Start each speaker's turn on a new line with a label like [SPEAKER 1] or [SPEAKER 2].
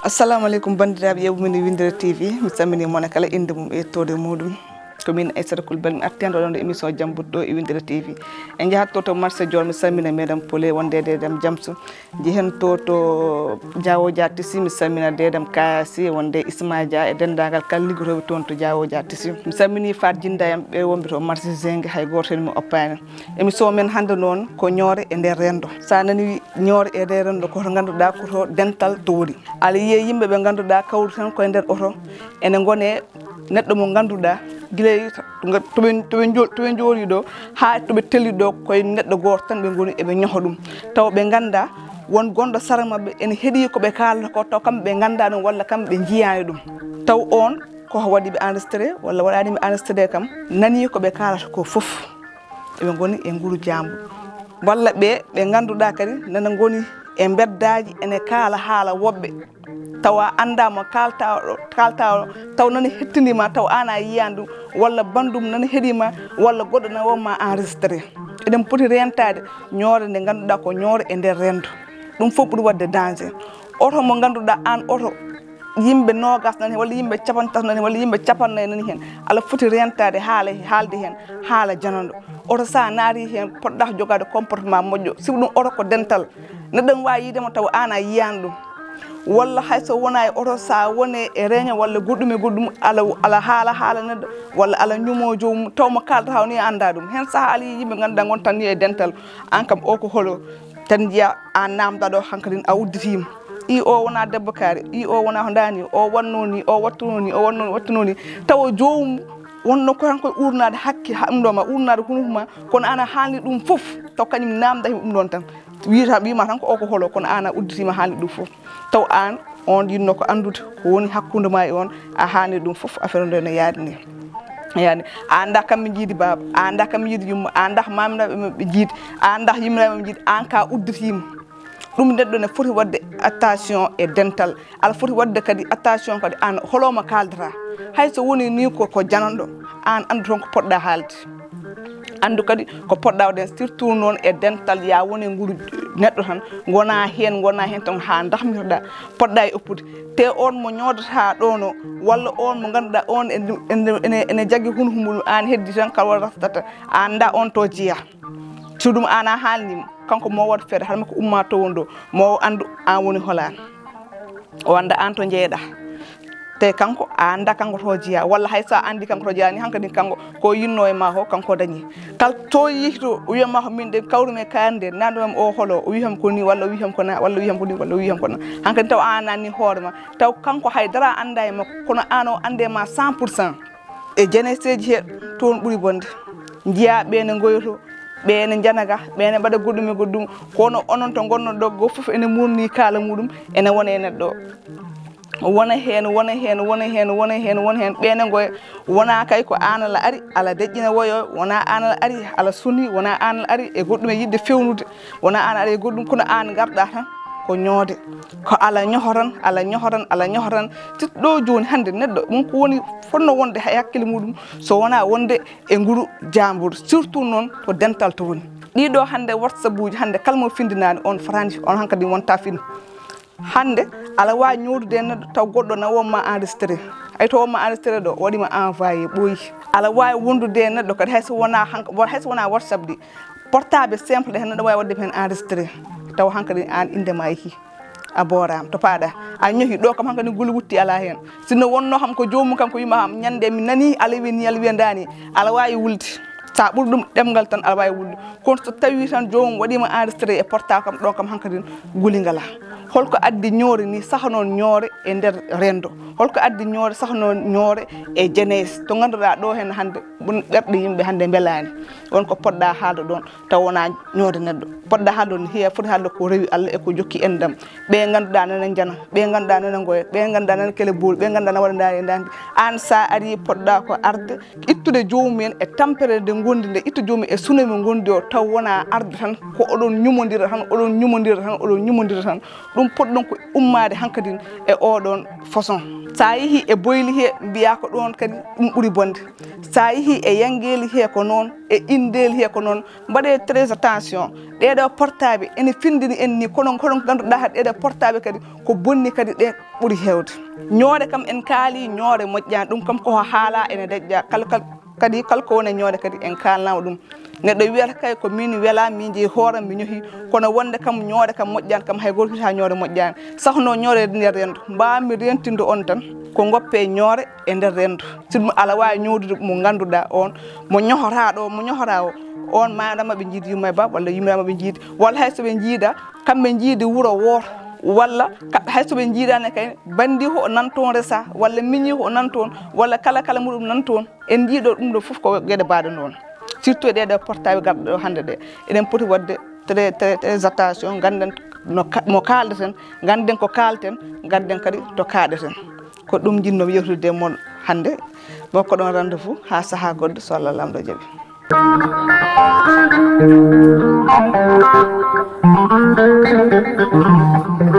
[SPEAKER 1] Assalamu alaikum bandiraɓe yewmini Winndere-tv mi sammini mon kala inde mum e tode muɗum ko min Aissata Coulibaly mi attendo ɗon émission Jamburi ɗo e Winndere-tv en jahatto to marché Dior mi sammina mesdames Polé wonde dedam Jamsu jehen to Diawo Dia Tissi mi sammina dedam Kayasi wonde Isma Dia e dendagal kala liggotoɓe toon to Diawo Dia Tissi mi sammini Fat Jinda en ɓe wonɓe to marché Zingue hay goto hen mi oppani émission men hande noon ko Ñoore e nder rendo sa nani Ñoore e nder rendo koto ganduɗa koto dental toori ala yiye yimɓe ɓe ganduɗa kawru tan koye nder oto ene gone neɗɗo mo ganduɗa guilay toɓe joori ɗo ha toɓe telli ɗo koye neɗɗo goto tan ɓe goni eɓe ñoho ɗum taw ɓe ganda won gonɗo sara mabɓe ene heeɗi koɓe kalata ko taw kamɓe ɓe ganda ɗum walla kamɓe ɓe jiyani ɗum taw on koko waɗi ɓe enregistré walla waɗanimi enregistré kam nani koɓe kalata ko foof eɓe goni e guuru Jamburi walla ɓe ganduɗa kadi nana goni e beddaji ene kaala haala woɓɓe tawa andama kaltaɗo taw nani hettinima taw an a yiyani ɗum walla bandum nani heeɗima walla goɗɗo nana wonma enregistré eɗen poti rentade Ñoore nde ganduɗa ko Ñoore e nder rendo ɗum fof ɓuuri wadde danger oto mo ganduɗa an oto yimɓe nogas nani hen walla yimɓe capantati nani hen walla yimɓe capannayyi nani hen ala foti rentade haalde hen haala jananɗo oto sa naati hen poɗɗa jogade comportement moƴƴo siko ɗum oto ko dental neɗɗo wawi yidema taw an a yiyani ɗum walla hayso wona e oto sa woni e réunion walla goɗɗum ala haala neɗɗo walla ala ñumo jomum taw mo kalata haw ni anda ɗum hen saaha ala yimɓe ganduɗa gon tan ni e dental an kam o ko holo tan jiya an namdaɗo hankkadine a udditima i o wona debbo kaari i o wona ko dani o wanno ni o wattuno ni o wattuno ni tawa jomum wonno ko tan koye urnade hakke ɗumɗoma urnade hunukuma kono ana haalni ɗum foof taw kañum namda ɗum ɗon tan wima tan ko o ko holo kono an a udditima haalni ɗum foof taw an on yinno ko andude ko woni hakkude ma e on a haalni ɗum foof affaire nde no yaadi ni yani a anda kamɓe jiidi baba a anda kamɓe jiidi yumma a anda maminaɓe ɓe jiidi a anda yimmiraɓe ɓe jiidi an ka udditima ɗum neɗɗo ne foti wadde attention e dental ala foti wadde kadi attention kadi an holoma kaldata hayso woni ni ko jananɗo an andu toon ko poɗɗa haalde andu kadi ko poɗɗa waɗen surtout noon e dental ya woni e guuru neɗɗo tan gona hen tan ha dahmitoɗa poɗɗa e oppude te on mo ñodata ɗono walla on mo ganduɗa on ene jagui hunuko muɗum an heddi tan kala waɗa rastata anda on to jeeya so ɗum an a haalnima kanko mo waɗa feere haɗa ko umma to won ɗo mo andu an woni holan o anda an to jeeyɗa te kanko a anda kanko to jeeya walla hay sa andi kanko to jeeya ni hankkadi kanko ko yinno e ma ko kanko dañi kal to yihi to o wiyatma ko min de kawrumi e kaari nde nanɗum o holo o wiyam ko ni walla o wiyam ko na walla o wiyam ko ni walla o wiyam ko na hankkadi taw an nanni hoorema taw kanko haydara anda e makko kono an o ande ma 100% e jeunesse ji he toon ɓuuri bonde jiya ɓene goyoto ɓene janaga ɓene mbaɗa goɗɗum e goɗɗum kono onon to gonnon ɗo go foof ene murni kaala muɗum ene wona e neɗɗo wona hen ɓene goya wona kay ko an ala ari ala deƴƴina woyo wona an ala ari ala suni wona an ala ari e goɗɗum e yidde fewnude wona an ari e goɗɗum kono an garɗa tan ko ñoode ko ala ñohoran ɗo joni hande neɗɗo ɗum ko woni fonno wonde hay hakkille muɗum so wona wonde e guuru Jamburi surtout noon to dental to woni ɗiɗo hande WhatsApp uji hande kala mo findinani on frandi on hankkadi wonta fin hande ala wawi ñodude e neɗɗo taw goɗɗo na wonma enregistré ay to wonma enregistré ɗo waɗima envoyé ɓooyi ala wawi wondude e neɗɗo kadi hayso wona WhatsApp ɗi portable simple ɗe hen neɗɗo wawi wadde hen enregistré taw hankkadi an indema yeehi a boorama to paaɗa a ñohi ɗo kam hankkadi guli wutti ala hen sinno wonno kam ko jomum kam ko yima ham ñande mi nani ala wiya dani ala wawi wulde sa ɓuuri ɗum ɗemgal tan ala wawi wulde kono so tawi tan jomum waɗima enregistré e portable kam ɗon kam hankkadi guli ngala holko addi Ñoore ni sahnon Ñoore e nder rendo holko addi Ñoore sahnon Ñoore e jeunesse to ganduɗa ɗo hen hande ɓerɗe yimɓe hande belani wonko poɗɗa haalde ɗon taw wona ñoode neɗɗo poɗɗa haalde ɗon heewa foti haalde ko rewi Allah e ko jokki endam ɓe ganduɗa nana jana ɓe ganduɗa nana goya ɓe ganduɗa nana kele booli ɓe ganduɗa na waɗa dani e dandi an sa ari poɗɗa ko arde ittude jomumen e tampere nde gondi nde ittu jomum e suno mo gondi o taw wona arde tan ko oɗon ñumodira tan ɗum poɗɗon ko ummade hankkadine e oɗon façon sa yeehi e boyli he mbiya ko ɗon kadi ɗum ɓuri bonde sa yeehi e yangueli he ko noon e indeli he ko noon mbaɗe très attention ɗeɗo portable ene findini en ni kono ganduɗa had ɗeɗo portable kadi ko bonni kadi ɗe ɓuri hewde ñoore kam en kaali ñoore moƴƴani ɗum kam ko haala ene deƴƴa kadi kalko woni ñoore kadi en kalnama ɗum neɗɗo wiyata kay ko min wela min jeeyi hooram mi ñohi kono wonde kam ñoore kam moƴƴani kam hay goto ha ñoore moƴƴani sahno ñoore nder rendu mbami rentinde on tan ko goppe ñoore e nder rendu siɗum ala wawi ñowdude mo ganduɗa on mo ñohora ɗo mo ñohora o on manama ɓe jiidi yummay ba walla yummama ɓe jiidi walla hay soɓe jiida kamɓe jiidi wuuro woto walla hay soɓe jiidani kay bandi ho nantoon resa walla miñi ho nantoon walla kala muɗum nantoon en jiiɗo ɗum ɗo foof ko gueɗe mbaɗe noon surtout ɗeɗo portable garɗo ɗo hande ɗe eɗen poti wadde très attention ganden mo kaldeten ganden ko kalten ganden kadi to kaɗeten ko ɗum jinnomi yewtude moon hande bokko ɗon rendez-vous ha saaha goɗɗo so Allah lamɗo jaaɓi